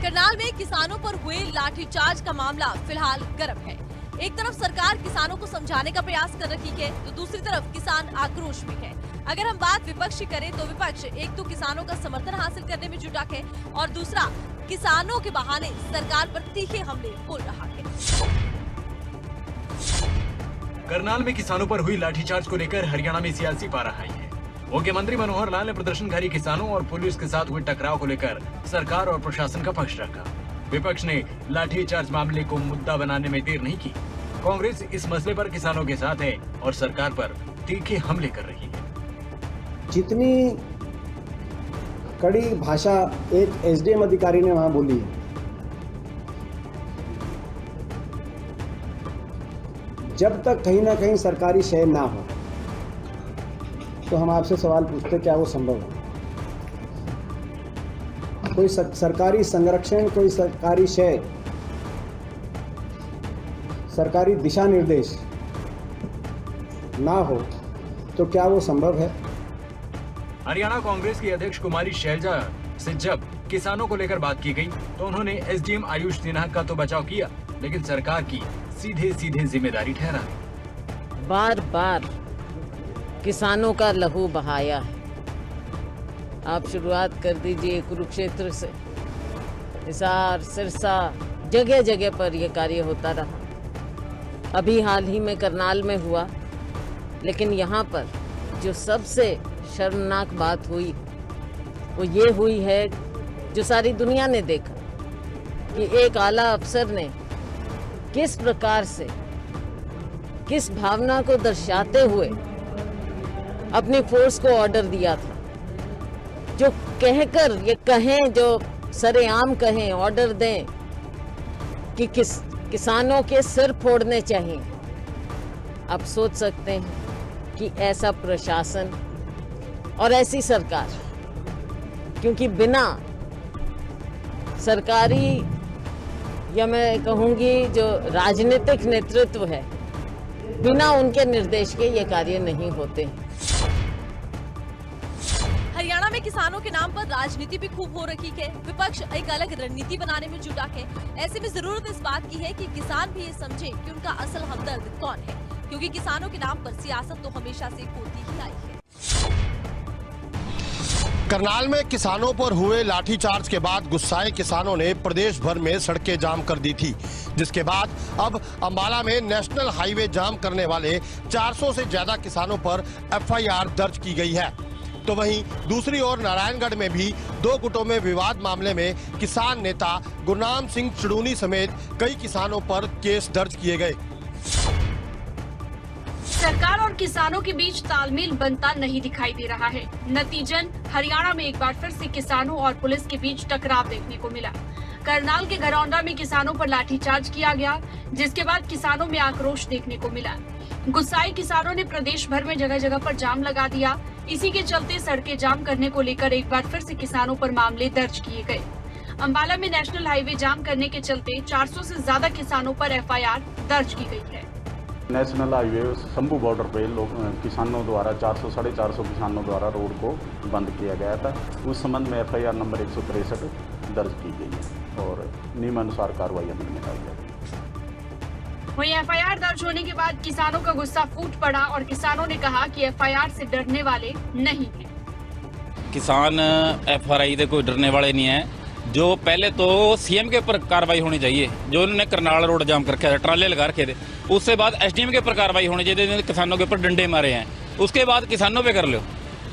करनाल में किसानों पर हुए लाठीचार्ज का मामला फिलहाल गर्म है। एक तरफ सरकार किसानों को समझाने का प्रयास कर रही है तो दूसरी तरफ किसान आक्रोश में है। अगर हम बात विपक्ष की करें तो विपक्ष एक तो किसानों का समर्थन हासिल करने में जुटा है और दूसरा किसानों के बहाने सरकार पर तीखे हमले बोल रहा है। करनाल में किसानों पर हुई लाठीचार्ज को लेकर हरियाणा में सियासी पारा हाई है। मुख्यमंत्री मनोहर लाल ने प्रदर्शनकारी किसानों और पुलिस के साथ हुए टकराव को लेकर सरकार और प्रशासन का पक्ष रखा। विपक्ष ने लाठीचार्ज मामले को मुद्दा बनाने में देर नहीं की। कांग्रेस इस मसले पर किसानों के साथ है और सरकार पर तीखे हमले कर रही है। जितनी कड़ी भाषा एक एसडीएम अधिकारी ने वहां बोली, जब तक कहीं ना कहीं सरकारी शय ना हो तो हम आपसे सवाल पूछते क्या वो संभव है? कोई सरकारी संरक्षण, कोई सरकारी शय, सरकारी दिशा निर्देश ना हो तो क्या वो संभव है? हरियाणा कांग्रेस की अध्यक्ष कुमारी शैलजा से जब किसानों को लेकर बात की गई तो उन्होंने एसडीएम आयुष सिन्हा का तो बचाव किया, लेकिन सरकार की सीधे सीधे जिम्मेदारी ठहरा। बार बार किसानों का लहू बहाया है। आप शुरुआत कर दीजिए कुरुक्षेत्र से, हिसार, सिरसा, जगह जगह पर यह कार्य होता रहा। अभी हाल ही में करनाल में हुआ, लेकिन यहाँ पर जो सबसे शर्मनाक बात हुई वो ये हुई है जो सारी दुनिया ने देखा कि एक आला अफसर ने किस प्रकार से, किस भावना को दर्शाते हुए अपनी फोर्स को ऑर्डर दिया था, जो कहकर ये कहें, जो सरेआम कहें, ऑर्डर दें कि किसानों के सिर फोड़ने चाहिए। आप सोच सकते हैं कि ऐसा प्रशासन और ऐसी सरकार, क्योंकि बिना सरकारी या मैं कहूँगी जो राजनीतिक नेतृत्व है, बिना उनके निर्देश के ये कार्य नहीं होते हैं। हरियाणा में किसानों के नाम पर राजनीति भी खूब हो रही है। विपक्ष एक अलग रणनीति बनाने में जुटा है। ऐसे में जरूरत इस बात की है कि किसान भी ये समझे कि उनका असल हमदर्द कौन है, क्योंकि किसानों के नाम पर सियासत तो हमेशा से होती ही आई है। करनाल में किसानों पर हुए लाठीचार्ज के बाद गुस्साए किसानों ने प्रदेश भर में सड़कें जाम कर दी थी, जिसके बाद अब अंबाला में नेशनल हाईवे जाम करने वाले 400 से ज्यादा किसानों पर एफआईआर दर्ज की गई है। तो वहीं दूसरी ओर नारायणगढ़ में भी दो गुटों में विवाद मामले में किसान नेता गुरनाम सिंह चुड़ूनी समेत कई किसानों पर केस दर्ज किए गए। सरकार और किसानों के बीच तालमेल बनता नहीं दिखाई दे रहा है। नतीजन हरियाणा में एक बार फिर से किसानों और पुलिस के बीच टकराव देखने को मिला। करनाल के घरौंडा में किसानों पर लाठीचार्ज किया गया, जिसके बाद किसानों में आक्रोश देखने को मिला। गुस्साए किसानों ने प्रदेश भर में जगह जगह पर जाम लगा दिया। इसी के चलते सड़कें जाम करने को लेकर एक बार फिर से किसानों पर मामले दर्ज किए गए। अंबाला में नेशनल हाईवे जाम करने के चलते 400 से ज्यादा किसानों पर एफआईआर दर्ज की गई है। नेशनल हाईवे शंभू बॉर्डर पे किसानों द्वारा 400-450 किसानों द्वारा रोड को बंद किया गया था। उस संबंध में एफआईआर नंबर 163 दर्ज की गई है और नियमानुसार कार्रवाई अमल में लाई जाएगी। वहीं एफआईआर दर्ज होने के बाद किसानों का गुस्सा फूट पड़ा और किसानों ने कहा कि एफआईआर से डरने वाले नहीं हैं। किसान एफआईआर से कोई डरने वाले नहीं है। जो पहले तो सीएम के ऊपर कार्रवाई होनी चाहिए, जो उन्होंने करनाल रोड जाम कर रखा है, ट्राले लगा रखे थे। उसके बाद एसडीएम के ऊपर कार्रवाई होनी चाहिए, जिन्होंने किसानों के ऊपर डंडे मारे हैं। उसके बाद किसानों पे कर लो।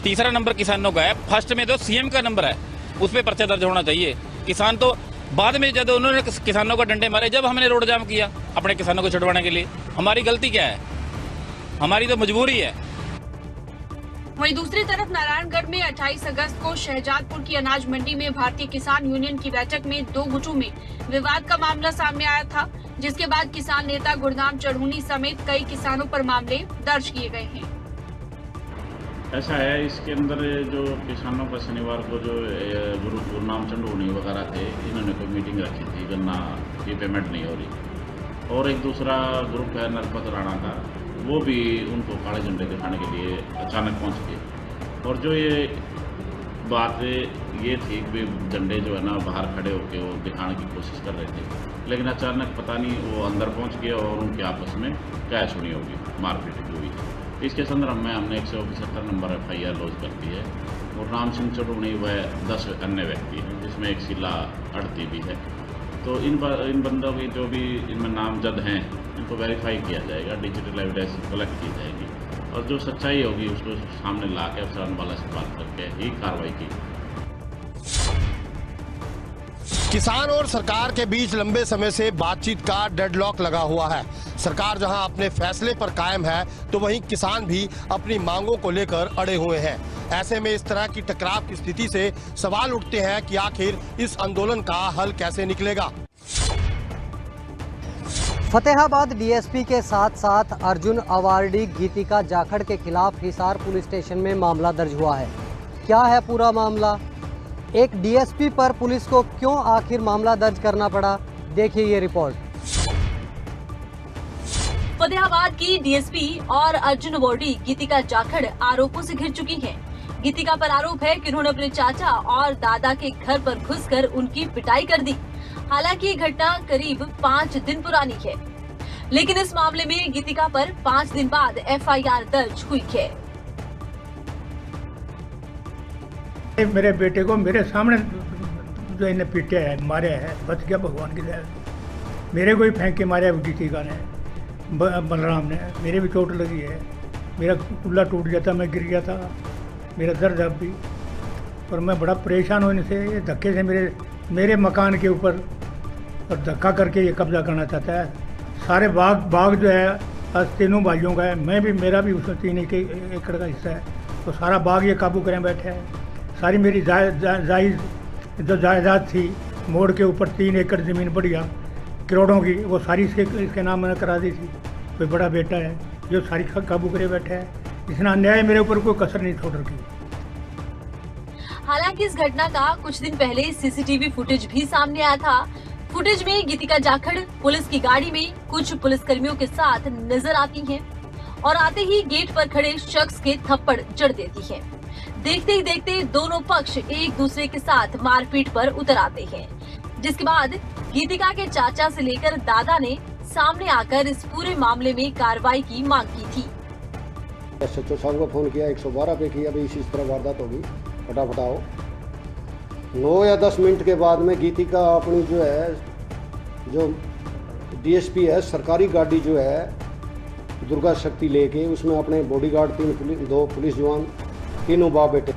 तीसरा नंबर किसानों का है, फर्स्ट में तो सीएम का नंबर है, उस पर पर्चा दर्ज होना चाहिए। किसान तो बाद में, जब उन्होंने किसानों को डंडे मारे, जब हमने रोड जाम किया अपने किसानों को छुड़वाने के लिए, हमारी गलती क्या है? हमारी तो मजबूरी है। वहीं दूसरी तरफ नारायणगढ़ में 28 अगस्त को शहजादपुर की अनाज मंडी में भारतीय किसान यूनियन की बैठक में दो गुटों में विवाद का मामला सामने आया था, जिसके बाद किसान नेता गुरनाम चढ़ूनी समेत कई किसानों पर मामले दर्ज किए गए हैं। ऐसा है, इसके अंदर जो किसानों का शनिवार को जो गुरनाम चढ़ूनी वगैरह थे, इन्होंने कोई मीटिंग रखी थी, गन्ना की पेमेंट नहीं हो रही। और एक दूसरा ग्रुप है नरपत राणा का, वो भी उनको काले झंडे दिखाने के लिए अचानक पहुंच गए। और जो ये बात ये थी कि झंडे जो है ना बाहर खड़े होकर वो दिखाने की कोशिश कर रहे थे, लेकिन अचानक पता नहीं वो अंदर पहुंच गया और उनके आपस में कैश हुई होगी, मारपीट हुई। इसके संदर्भ में हमने 175 नंबर FIR लॉन्च कर दी है और राम सिंह चढ़ूनी व 10 अन्य व्यक्ति हैं, जिसमें एक शीला अड़ती भी है। तो इन बंदों की जो भी इनमें नामजद हैं इनको वेरीफाई किया जाएगा, डिजिटल एविडेंस कलेक्ट की जाएगी और जो सच्चाई होगी उसको सामने ला के अफसरान वाला से बात करके ही कार्रवाई की। किसान और सरकार के बीच लंबे समय से बातचीत का डेडलॉक लगा हुआ है। सरकार जहां अपने फैसले पर कायम है तो वहीं किसान भी अपनी मांगों को लेकर अड़े हुए हैं। ऐसे में इस तरह की टकराव की स्थिति से सवाल उठते हैं कि आखिर इस आंदोलन का हल कैसे निकलेगा। फतेहाबाद डीएसपी के साथ साथ अर्जुन अवार्डी गीतिका जाखड़ के खिलाफ हिसार पुलिस स्टेशन में मामला दर्ज हुआ है। क्या है पूरा मामला? एक डीएसपी पर पुलिस को क्यों आखिर मामला दर्ज करना पड़ा? देखिए ये रिपोर्ट। फतेहाबाद की डीएसपी और अर्जुन अवार्डी गीतिका जाखड़ आरोपों से घिर चुकी हैं। गीतिका पर आरोप है कि उन्होंने अपने चाचा और दादा के घर पर घुसकर उनकी पिटाई कर दी। हालांकि ये घटना करीब 5 दिन पुरानी है, लेकिन इस मामले में गीतिका पर 5 दिन बाद FIR दर्ज हुई है। मेरे बेटे को मेरे सामने जो इन्हें पीटे है, मारे है, बच गया भगवान की दया। मेरे को ही फेंक के मारे गीतिका ने, बलराम ने। मेरे भी चोट लगी है, मेरा कुल्ला टूट गया था, मैं गिर गया था, मेरा दर्द अब भी। और मैं बड़ा परेशान हूँ इनसे। ये धक्के से मेरे मकान के ऊपर और धक्का करके ये कब्जा करना चाहता है। सारे बाग जो है आज तीनों भाइयों का है, मेरा भी उसमें 3 एकड़ का हिस्सा है। तो सारा बाग ये काबू करें बैठे है। सारी मेरी जो जायदाद थी मोड़ के ऊपर 3 एकड़ ज़मीन बढ़िया करोड़ों की, वो सारी इसके नाम मैंने करा दी थी। कोई बड़ा बेटा है जो सारी काबू करे बैठा है। इसने अन्याय मेरे ऊपर कोई कसर नहीं छोड़ रखी। हालांकि इस घटना का कुछ दिन पहले CCTV फुटेज भी सामने आया था। फुटेज में गीतिका जाखड़ पुलिस की गाड़ी में कुछ पुलिसकर्मियों के साथ नजर आती हैं और आते ही गेट पर खड़े शख्स के थप्पड़ जड़ देती है। देखते ही देखते दोनों पक्ष एक दूसरे के साथ मारपीट पर उतर आते हैं, जिसके बाद गीतिका के चाचा से लेकर दादा ने सामने आकर इस पूरे मामले में कार्रवाई की मांग की थी। SHO साहब को फोन किया, 112 पे किया, भाई इसी तरह वारदात होगी, फटाफट आओ। 9 या 10 मिनट के बाद में गीतिका अपनी जो DSP है, सरकारी गाड़ी जो है दुर्गा शक्ति लेके, उसमें अपने बॉडीगार्ड 2 पुलिस जवान, तीनों बाप बेटे।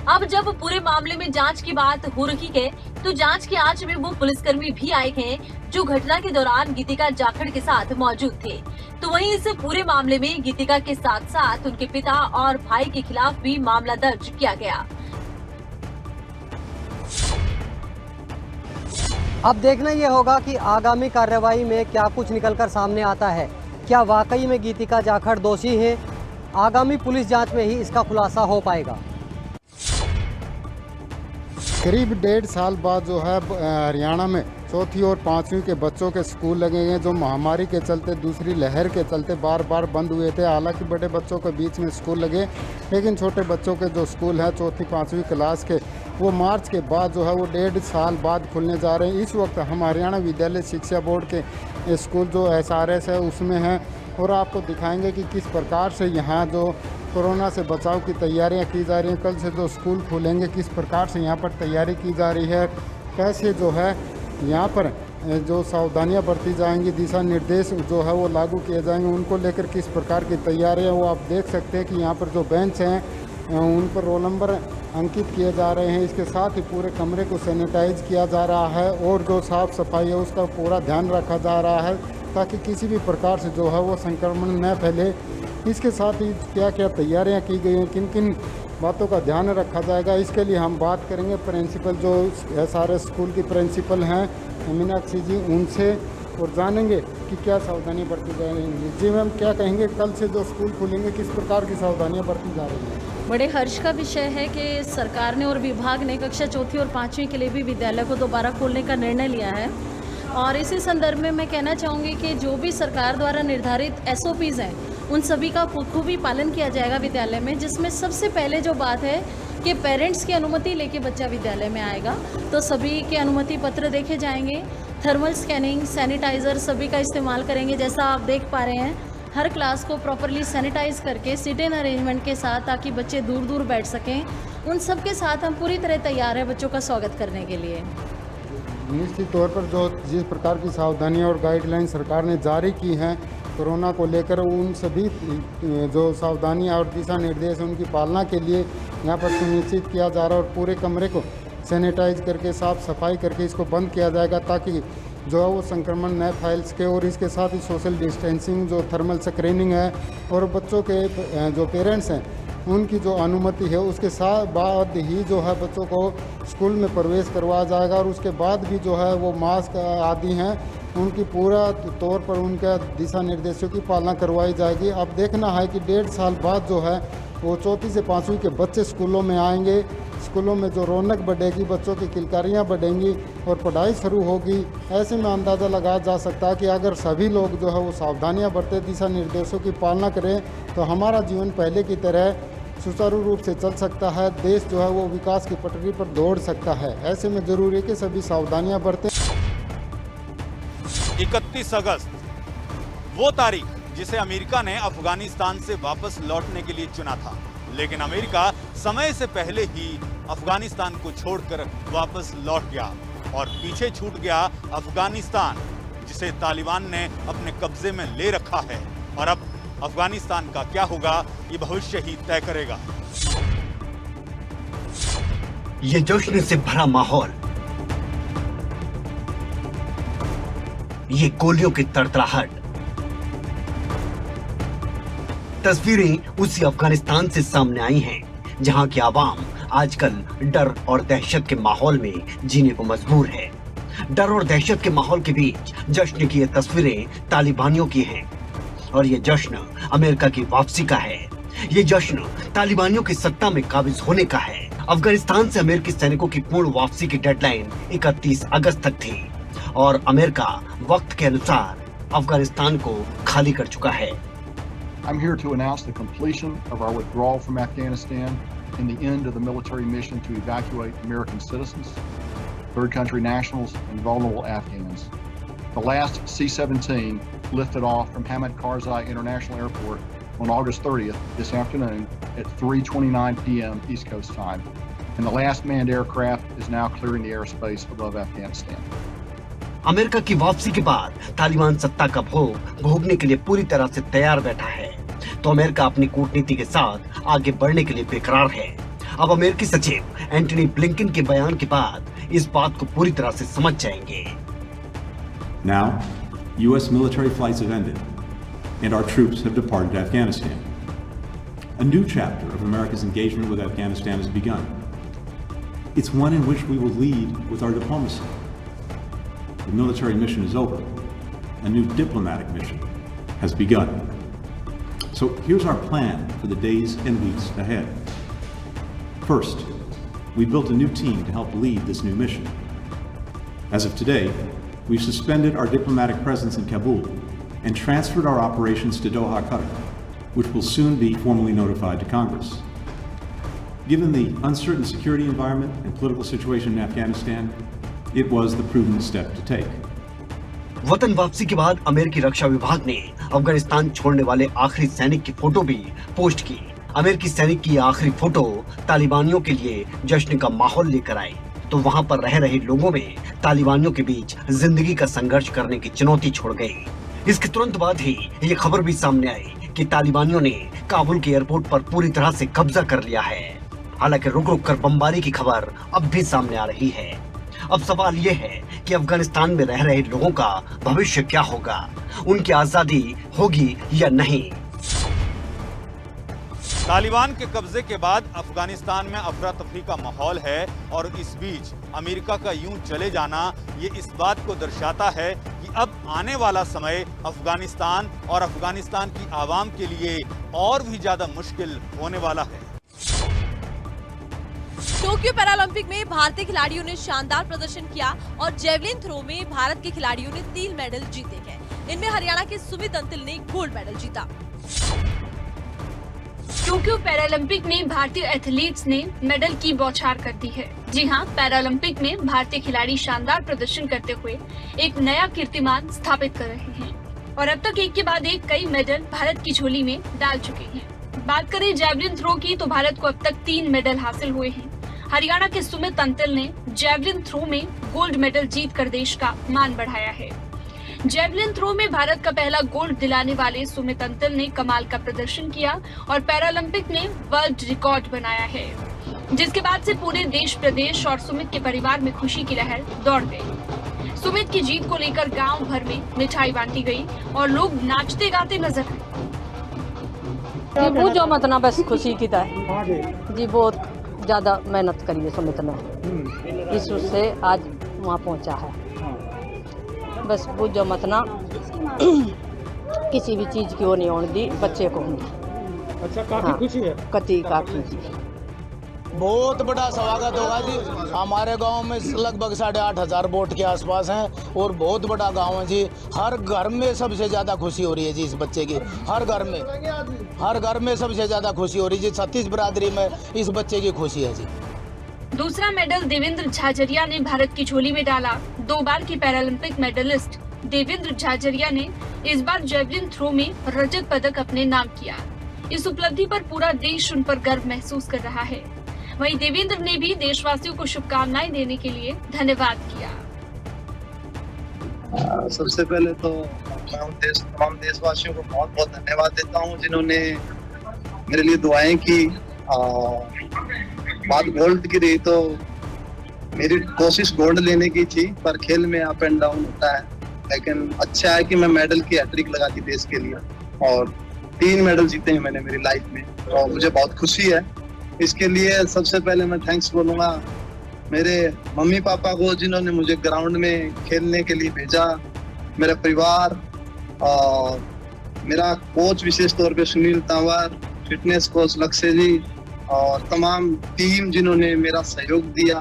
अब जब पूरे मामले में जांच की बात हो रही है तो जांच की आंच में वो पुलिसकर्मी भी आए हैं जो घटना के दौरान गीतिका जाखड़ के साथ मौजूद थे। तो वहीं इस पूरे मामले में गीतिका के साथ साथ उनके पिता और भाई के खिलाफ भी मामला दर्ज किया गया। अब देखना ये होगा कि आगामी कार्रवाई में क्या कुछ निकलकर सामने आता है। क्या वाकई में गीतिका जाखड़ दोषी है? आगामी पुलिस जांच में ही इसका खुलासा हो पाएगा। करीब 1.5 साल बाद जो है हरियाणा में 4वीं और 5वीं के बच्चों के स्कूल लगेंगे, जो महामारी के चलते, दूसरी लहर के चलते बार बार बंद हुए थे। हालांकि बड़े बच्चों के बीच में स्कूल लगे, लेकिन छोटे बच्चों के जो स्कूल हैं 4वीं 5वीं क्लास के, वो मार्च के बाद जो है वो 1.5 साल बाद खुलने जा रहे हैं। इस वक्त हम हरियाणा विद्यालय शिक्षा बोर्ड के स्कूल जो SRS है उसमें हैं और आपको दिखाएंगे कि किस प्रकार से यहाँ जो कोरोना से बचाव की तैयारियां की जा रही हैं। कल से जो स्कूल खुलेंगे किस प्रकार से यहाँ पर तैयारी की जा रही है, कैसे जो है यहाँ पर जो सावधानियाँ बरती जाएंगी, दिशा निर्देश जो है वो लागू किए जाएंगे, उनको लेकर किस प्रकार की तैयारियाँ वो आप देख सकते हैं कि यहाँ पर जो बेंच हैं उन पर रोल नंबर अंकित किए जा रहे हैं। इसके साथ ही पूरे कमरे को सैनिटाइज किया जा रहा है और जो साफ़ सफाई है उसका पूरा ध्यान रखा जा रहा है ताकि किसी भी प्रकार से जो है वो संक्रमण न फैले। इसके साथ ही क्या क्या तैयारियां की गई हैं, किन किन बातों का ध्यान रखा जाएगा, इसके लिए हम बात करेंगे प्रिंसिपल जो SRS स्कूल की प्रिंसिपल हैं मीनाक्षी जी, उनसे और जानेंगे कि क्या सावधानी बरती जा रही है। जी मैम, क्या कहेंगे, कल से जो स्कूल खुलेंगे किस प्रकार की सावधानियाँ बरती जा रही हैं? बड़े हर्ष का विषय है कि सरकार ने और विभाग ने कक्षा 4वीं और 5वीं के लिए भी विद्यालय को दोबारा खोलने का निर्णय लिया है। और इसी संदर्भ में मैं कहना चाहूँगी कि जो भी सरकार द्वारा निर्धारित SOPs हैं उन सभी का खूबी पालन किया जाएगा विद्यालय में, जिसमें सबसे पहले जो बात है कि पेरेंट्स की अनुमति लेके बच्चा विद्यालय में आएगा, तो सभी के अनुमति पत्र देखे जाएंगे। थर्मल स्कैनिंग, सैनिटाइज़र सभी का इस्तेमाल करेंगे। जैसा आप देख पा रहे हैं, हर क्लास को प्रॉपरली सैनिटाइज करके सिट इन अरेंजमेंट के साथ, ताकि बच्चे दूर दूर बैठ सकें। उन सब के साथ हम पूरी तरह तैयार हैं बच्चों का स्वागत करने के लिए। निश्चित तौर पर जो जिस प्रकार की सावधानियां और गाइडलाइन सरकार ने जारी की हैं कोरोना को लेकर, उन सभी जो सावधानियां और दिशा निर्देश उनकी पालना के लिए यहाँ पर सुनिश्चित किया जा रहा है और पूरे कमरे को सैनिटाइज करके साफ सफाई करके इसको बंद किया जाएगा, ताकि जो है वो संक्रमण न फैल सके। और इसके साथ ही सोशल डिस्टेंसिंग, जो थर्मल स्क्रीनिंग है, और बच्चों के जो पेरेंट्स हैं उनकी जो अनुमति है उसके साथ बाद ही जो है बच्चों को स्कूल में प्रवेश करवाया जाएगा। और उसके बाद भी जो है वो मास्क आदि हैं उनकी पूरा तौर पर उनके दिशा निर्देशों की पालना करवाई जाएगी। अब देखना है कि 1.5 साल बाद जो है वो 4वीं से 5वीं के बच्चे स्कूलों में आएंगे। स्कूलों में जो रौनक बढ़ेगी, बच्चों की किलकारियाँ बढ़ेंगी और पढ़ाई शुरू होगी। ऐसे में अंदाज़ा लगाया जा सकता है कि अगर सभी लोग जो है वो सावधानियाँ बरते, दिशा निर्देशों की पालना करें, तो हमारा जीवन पहले की तरह सुचारू रूप से चल सकता है। देश जो है वो विकास की पटरी पर दौड़ सकता है। ऐसे में जरूरी है कि सभी सावधानियाँ बरतें। 31 अगस्त वो तारीख जिसे अमेरिका ने अफगानिस्तान से वापस लौटने के लिए चुना था, लेकिन अमेरिका समय से पहले ही अफगानिस्तान को छोड़कर वापस लौट गया और पीछे छूट गया अफगानिस्तान, जिसे तालिबान ने अपने कब्जे में ले रखा है। और अब अफगानिस्तान का क्या होगा, ये भविष्य ही तय करेगा। ये जश्न से भरा माहौल, ये गोलियों की तड़तड़ाहट, तस्वीरें उसी अफगानिस्तान से सामने आई हैं, जहां की आवाम आजकल डर और दहशत के माहौल में जीने को मजबूर है। डर और दहशत के माहौल के बीच जश्न की ये तस्वीरें तालिबानियों की हैं, और ये जश्न अमेरिका की वापसी का है। ये जश्न तालिबानियों की सत्ता में काबिज होने का है। अफगानिस्तान से अमेरिकी सैनिकों की पूर्ण वापसी की डेडलाइन 31 अगस्त तक थी, और अमेरिका वक्त के अनुसार अफगानिस्तान को खाली कर चुका है। I'm here to announce the completion of our withdrawal from Afghanistan and the end of the military mission to evacuate American citizens, third country nationals, and vulnerable Afghans. The last C-17 lifted off from Hamid Karzai International Airport on August 30th this afternoon at 3:29 p.m. East Coast time, and the last manned aircraft is now clearing the airspace above Afghanistan. America की वापसी के बाद तालिबान सत्ता का भोग भोगने के लिए पूरी तरह से तैयार बैठा है, तो अमेरिका अपनी कूटनीति के साथ आगे बढ़ने के लिए बेकरार है। अब अमेरिकी सचिव एंटनी ब्लिंकन के बयान के बाद इस बात को पूरी तरह से समझ जाएंगे। Now, U.S. military flights have ended, and our troops have departed Afghanistan. A new chapter of America's engagement with Afghanistan has begun. It's one in which we will lead with our diplomacy. The military mission is over. A new diplomatic mission has begun. So here's our plan for the days and weeks ahead. First, we built a new team to help lead this new mission. As of today, we've suspended our diplomatic presence in Kabul and transferred our operations to Doha, Qatar, which will soon be formally notified to Congress. Given the uncertain security environment and political situation in Afghanistan, it was the prudent step to take. वतन वापसी के बाद अमेरिकी रक्षा विभाग ने अफगानिस्तान छोड़ने वाले आखिरी सैनिक की फोटो भी पोस्ट की। अमेरिकी सैनिक की आखिरी फोटो तालिबानियों के लिए जश्न का माहौल लेकर आई, तो वहां पर रह रहे लोगों में तालिबानियों के बीच जिंदगी का संघर्ष करने की चुनौती छोड़ गई। इसके तुरंत बाद ही ये खबर भी सामने आई कि तालिबानियों ने काबुल के एयरपोर्ट पर पूरी तरह से कब्जा कर लिया है। हालांकि रुक रुक कर बमबारी की खबर अब भी सामने आ रही है। अब सवाल ये है कि अफगानिस्तान में रह रहे लोगों का भविष्य क्या होगा, उनकी आजादी होगी या नहीं। तालिबान के कब्जे के बाद अफगानिस्तान में अफरा तफरी का माहौल है, और इस बीच अमेरिका का यूं चले जाना ये इस बात को दर्शाता है कि अब आने वाला समय अफगानिस्तान और अफगानिस्तान की आवाम के लिए और भी ज्यादा मुश्किल होने वाला है। टोक्यो पैरालंपिक में भारतीय खिलाड़ियों ने शानदार प्रदर्शन किया और जेवलिन थ्रो में भारत के खिलाड़ियों ने 3 मेडल जीते हैं। इनमें हरियाणा के सुमित अंतिल ने गोल्ड मेडल जीता। टोक्यो पैरालंपिक में भारतीय एथलीट्स ने मेडल की बौछार कर दी है। जी हां, पैरालंपिक में भारतीय खिलाड़ी शानदार प्रदर्शन करते हुए एक नया कीर्तिमान स्थापित कर रहे हैं और अब तक एक के बाद एक कई मेडल भारत की झोली में डाल चुके हैं। बात करें जैवलिन थ्रो की तो भारत को अब तक 3 मेडल हासिल हुए हैं। हरियाणा के सुमित अंतिल ने जैवलिन थ्रो में गोल्ड मेडल जीतकर देश का मान बढ़ाया है। जैवलिन थ्रो में भारत का पहला गोल्ड दिलाने वाले सुमित अंतिल ने कमाल का प्रदर्शन किया और पैरालंपिक में वर्ल्ड रिकॉर्ड बनाया है, जिसके बाद से पूरे देश प्रदेश और सुमित के परिवार में खुशी की लहर दौड़ गई। सुमित की जीत को लेकर गांव भर में मिठाई बांटी गई और लोग नाचते गाते नजर आए। पूछो मत ना, बस खुशी की तरह जी, बहुत ज्यादा मेहनत करी है सुमित ने, इस उससे आज वहाँ पहुँचा है। बस पूछो मत ना, किसी भी चीज की वो नहीं होने दी बच्चे को। अच्छा, काफी खुशी है। काफी जी, बहुत बड़ा स्वागत होगा जी। हमारे गांव में लगभग 8,500 वोट के आसपास हैं और बहुत बड़ा गांव है जी। हर घर में सबसे ज्यादा खुशी हो रही है जी इस बच्चे की। हर घर में सबसे ज्यादा खुशी हो रही है जी। 36 बिरादरी में इस बच्चे की खुशी है जी। दूसरा मेडल देवेंद्र झाझरिया ने भारत की झोली में डाला। 2 बार की पैरालंपिक मेडलिस्ट देवेंद्र झाझरिया ने इस बार जैवलिन थ्रो में रजत पदक अपने नाम किया। इस उपलब्धि पर पूरा देश उन पर गर्व महसूस कर रहा है। वहीं देवेंद्र ने भी देशवासियों को शुभकामनाएं देने के लिए धन्यवाद किया। सबसे पहले तो मैं तमाम देशवासियों को बहुत बहुत धन्यवाद देता हूं, जिन्होंने मेरे लिए दुआएं की। बात गोल्ड की रही तो मेरी कोशिश गोल्ड लेने की थी, पर खेल में अप एंड डाउन होता है। लेकिन अच्छा है कि मैं मेडल की हैट्रिक लगा दी देश के लिए और 3 मेडल जीते हैं मैंने मेरी लाइफ में और मुझे बहुत खुशी है। इसके लिए सबसे पहले मैं थैंक्स बोलूँगा मेरे मम्मी पापा को, जिन्होंने मुझे ग्राउंड में खेलने के लिए भेजा, मेरा परिवार और मेरा कोच विशेष तौर पे सुनील तंवर, फिटनेस कोच लक्ष्य जी और तमाम टीम जिन्होंने मेरा सहयोग दिया।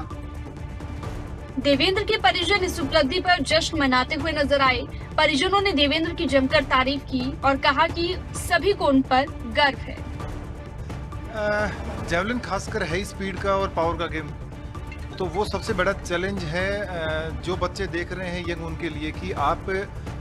देवेंद्र के परिजन इस उपलब्धि पर जश्न मनाते हुए नजर आए। परिजनों ने देवेंद्र की जमकर तारीफ की और कहा कि सभी को उन पर गर्व है। जेवलिन खासकर है स्पीड का और पावर का गेम, तो वो सबसे बड़ा चैलेंज है जो बच्चे देख रहे हैं यंग उनके लिए, कि आप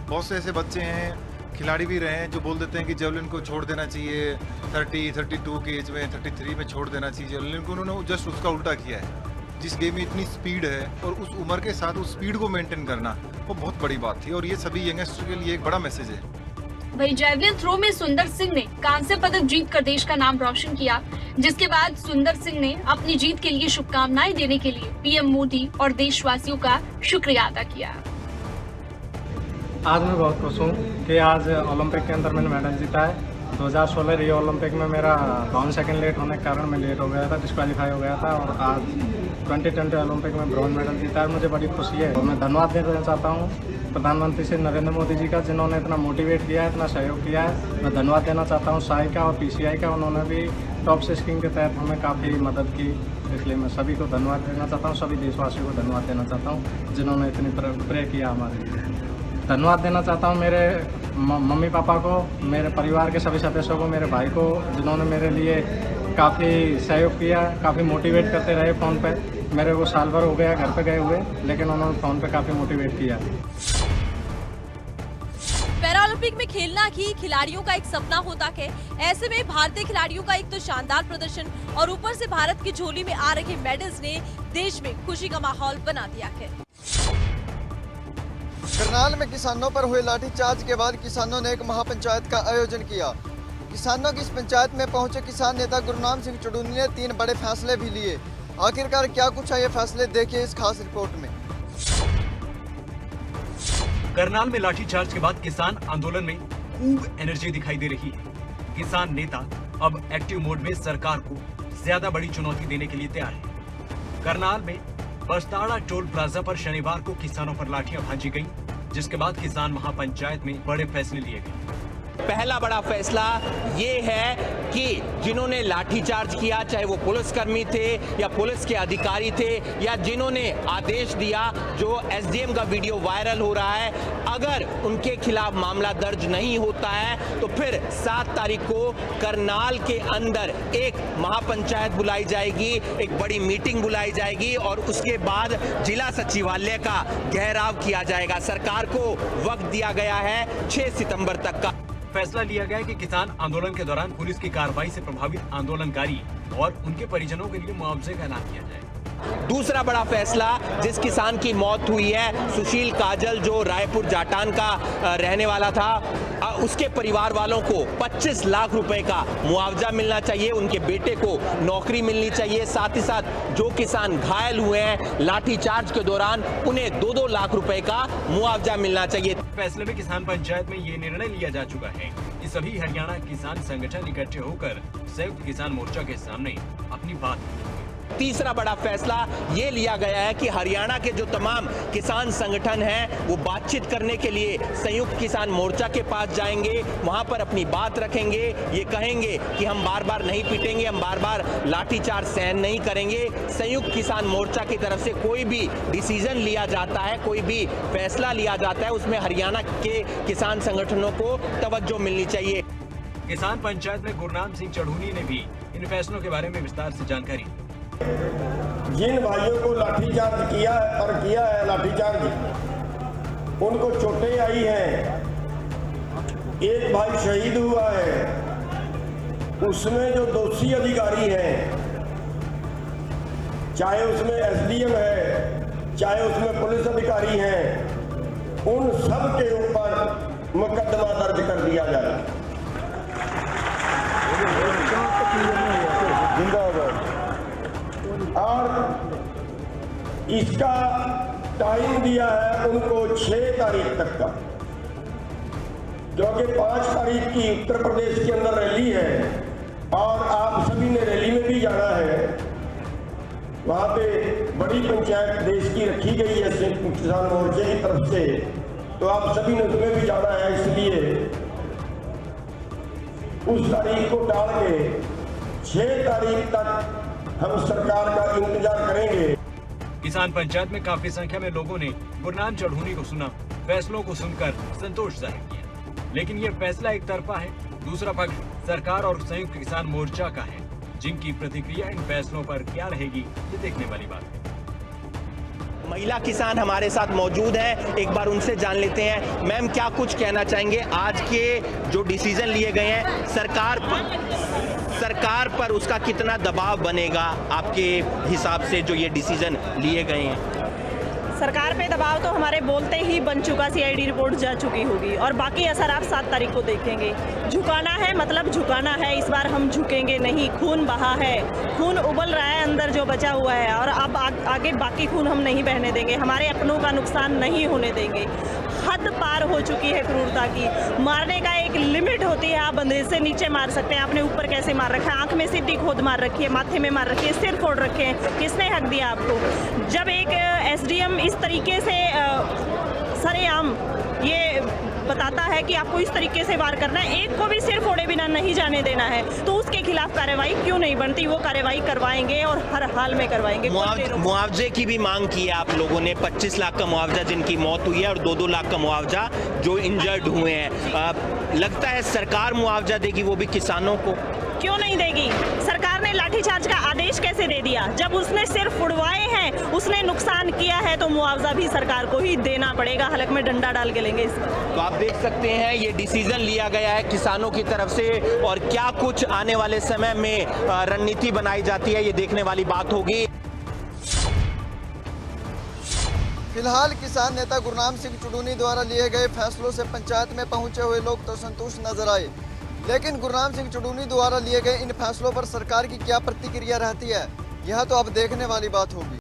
बहुत से ऐसे बच्चे हैं, खिलाड़ी भी रहे हैं, जो बोल देते हैं कि जेवलिन को छोड़ देना चाहिए 32 की एज में, 33 में छोड़ देना चाहिए जेवलिन को। उन्होंने जस्ट उसका उल्टा किया है। जिस गेम में इतनी स्पीड है और उस उम्र के साथ उस स्पीड को मेंटेन करना वो बहुत बड़ी बात थी और ये सभी यंगस्टर के लिए एक बड़ा मैसेज है। वहीं जैवलिन थ्रो में सुंदर सिंह ने कांस्य पदक जीतकर देश का नाम रोशन किया, जिसके बाद सुंदर सिंह ने अपनी जीत के लिए शुभकामनाएं देने के लिए पीएम मोदी और देशवासियों का शुक्रिया अदा किया। आज मैं बहुत खुश हूँ कि आज ओलंपिक के अंदर मैंने मेडल जीता है। 2016 रियो ओलंपिक में मेरा 52 सेकंड लेट होने के कारण मैं लेट हो गया था, डिस्क्वालीफाई हो गया था और आज 2020 ओलंपिक में ब्रॉन्ज मेडल जीता है। मुझे बड़ी खुशी है और मैं धन्यवाद देना चाहता हूँ प्रधानमंत्री श्री नरेंद्र मोदी जी का, जिन्होंने इतना मोटिवेट किया है, इतना सहयोग किया है। मैं धन्यवाद देना चाहता हूँ साई का और पीसीआई का, उन्होंने भी टॉप से स्कीम के तहत हमें काफ़ी मदद की, इसलिए मैं सभी को धन्यवाद देना चाहता हूँ। सभी देशवासियों को धन्यवाद देना चाहता हूँ जिन्होंने इतनी प्रे किया हमारे लिए। धन्यवाद देना चाहता हूँ मेरे मम्मी पापा को, मेरे परिवार के सभी सदस्यों को, मेरे भाई को, जिन्होंने मेरे लिए काफ़ी सहयोग किया, काफ़ी मोटिवेट करते रहे फ़ोन पे। मेरे को साल भर हो गया घर पे गए हुए, लेकिन उन्होंने फ़ोन पे काफ़ी मोटिवेट किया। पैरालंपिक में खेलना ही खिलाड़ियों का एक सपना होता है। ऐसे में भारतीय खिलाड़ियों का एक तो शानदार प्रदर्शन और ऊपर से भारत की झोली में आ रहे मेडल्स ने देश में खुशी का माहौल बना दिया है। करनाल में किसानों पर हुए लाठीचार्ज के बाद किसानों ने एक महापंचायत का आयोजन किया। किसानों की इस पंचायत में पहुंचे किसान नेता गुरनाम सिंह चुड़ूनी ने 3 बड़े फैसले भी लिए। आखिरकार क्या कुछ है ये फैसले, देखिए इस खास रिपोर्ट में। करनाल में लाठीचार्ज के बाद किसान आंदोलन में खूब एनर्जी दिखाई दे रही है। किसान नेता अब एक्टिव मोड में सरकार को ज्यादा बड़ी चुनौती देने के लिए तैयार है। करनाल में बस्ताड़ा टोल प्लाजा पर शनिवार को किसानों पर लाठियां भांजी गईं, जिसके बाद किसान महापंचायत में बड़े फैसले लिए गए। पहला बड़ा फैसला ये है कि जिन्होंने लाठीचार्ज किया, चाहे वो पुलिसकर्मी थे या पुलिस के अधिकारी थे या जिन्होंने आदेश दिया, जो एसडीएम का वीडियो वायरल हो रहा है, अगर उनके खिलाफ मामला दर्ज नहीं होता है तो फिर 7 तारीख को करनाल के अंदर एक महापंचायत बुलाई जाएगी, एक बड़ी मीटिंग बुलाई जाएगी और उसके बाद जिला सचिवालय का घेराव किया जाएगा। सरकार को वक्त दिया गया है 6 सितंबर तक का। फैसला लिया गया कि किसान आंदोलन के दौरान पुलिस की कार्रवाई से प्रभावित आंदोलनकारी और उनके परिजनों के लिए मुआवजे का ऐलान किया जाए। दूसरा बड़ा फैसला, जिस किसान की मौत हुई है, सुशील काजल, जो रायपुर जाटान का रहने वाला था, उसके परिवार वालों को 25 लाख रुपए का मुआवजा मिलना चाहिए, उनके बेटे को नौकरी मिलनी चाहिए। साथ ही साथ जो किसान घायल हुए हैं लाठीचार्ज के दौरान, उन्हें 2-2 लाख रुपए का मुआवजा मिलना चाहिए। फैसले में किसान पंचायत में ये निर्णय लिया जा चुका है कि सभी हरियाणा किसान संगठन इकट्ठे होकर संयुक्त किसान मोर्चा के सामने अपनी बात रखेंगे। तीसरा बड़ा फैसला ये लिया गया है कि हरियाणा के जो तमाम किसान संगठन हैं वो बातचीत करने के लिए संयुक्त किसान मोर्चा के पास जाएंगे, वहां पर अपनी बात रखेंगे, ये कहेंगे कि हम बार बार नहीं पीटेंगे, हम बार बार लाठीचार्ज सहन नहीं करेंगे। संयुक्त किसान मोर्चा की तरफ से कोई भी डिसीजन लिया जाता है, कोई भी फैसला लिया जाता है, उसमें हरियाणा के किसान संगठनों को तवज्जो मिलनी चाहिए। किसान पंचायत में गुरनाम सिंह चढ़ूनी ने भी इन फैसलों के बारे में विस्तार से जानकारी। जिन भाइयों को लाठीचार्ज किया है लाठीचार्ज, उनको चोटें आई हैं, एक भाई शहीद हुआ है, उसमें जो दोषी अधिकारी हैं, चाहे उसमें एसडीएम है, चाहे उसमें पुलिस अधिकारी हैं, उन सब के ऊपर मुकदमा दर्ज कर दिया जाए। जिंदाबाद। और इसका टाइम दिया है उनको 6 तारीख तक का, क्योंकि 5 तारीख की उत्तर प्रदेश के अंदर रैली है और आप सभी ने रैली में भी जाना है। वहाँ पे बड़ी पंचायत देश की रखी गई है किसान मोर्चे की तरफ से, तो आप सभी ने उसमें भी जाना है, इसलिए उस तारीख को टाल के 6 तारीख तक हम सरकार का इंतजार करेंगे। किसान पंचायत में काफी संख्या में लोगों ने गुरनाम चढ़ूनी को सुना, फैसलों को सुनकर संतोष जाहिर किया, लेकिन ये फैसला एक तरफा है। दूसरा पक्ष सरकार और संयुक्त किसान मोर्चा का है, जिनकी प्रतिक्रिया इन फैसलों पर क्या रहेगी ये देखने वाली बात है। महिला किसान हमारे साथ मौजूद है, एक बार उनसे जान लेते हैं। मैम, क्या कुछ कहना चाहेंगे आज के जो डिसीजन लिए गए हैं, सरकार पर उसका कितना दबाव बनेगा आपके हिसाब से जो ये डिसीजन लिए गए हैं? सरकार पे दबाव तो हमारे बोलते ही बन चुका, सीआईडी रिपोर्ट जा चुकी होगी और बाकी असर आप 7 तारीख को देखेंगे। झुकाना है मतलब झुकाना है, इस बार हम झुकेंगे नहीं। खून बहा है, खून उबल रहा है अंदर जो बचा हुआ है, और अब आगे बाकी खून हम नहीं बहने देंगे, हमारे अपनों का नुकसान नहीं होने देंगे। हद पार हो चुकी है क्रूरता की। मारने का एक लिमिट होती है, आप बंदे से नीचे मार सकते हैं, आपने ऊपर कैसे मार रखा है, आंख में सीधी खोद मार रखी है, माथे में मार रखी है, सिर फोड़ रखे हैं, किसने हक दिया आपको? जब एक एसडीएम इस तरीके से सरेआम ये बताता है कि आपको इस तरीके से वार करना है, एक को भी सिर फोड़े बिना नहीं जाने देना है, तो उसके खिलाफ कार्रवाई क्यों नहीं बनती? वो कार्रवाई करवाएंगे और हर हाल में करवाएंगे। मुआवजे की भी मांग की है आप लोगों ने, 25 लाख का मुआवजा जिनकी मौत हुई है और 2-2 लाख का मुआवजा जो इंजर्ड हुए हैं। लगता है सरकार मुआवजा देगी, वो भी किसानों को? क्यों नहीं देगी? सरकार ने लाठीचार्ज का आदेश कैसे दे दिया? जब उसने सिर्फ उड़वाए हैं, उसने नुकसान किया है, तो मुआवजा भी सरकार को ही देना पड़ेगा। हलक में डंडा डाल के लेंगे इसका। तो आप देख सकते हैं ये डिसीजन लिया गया है किसानों की तरफ से, और क्या कुछ आने वाले समय में रणनीति बनाई जाती है, ये देखने वाली बात होगी। फिलहाल किसान नेता गुरनाम सिंह चुडूनी द्वारा लिए गए फैसलों से पंचायत में पहुंचे हुए लोग तो संतुष्ट नजर आए, लेकिन गुरनाम सिंह चुडूनी द्वारा लिए गए इन फैसलों पर सरकार की क्या प्रतिक्रिया रहती है, यह तो अब देखने वाली बात होगी।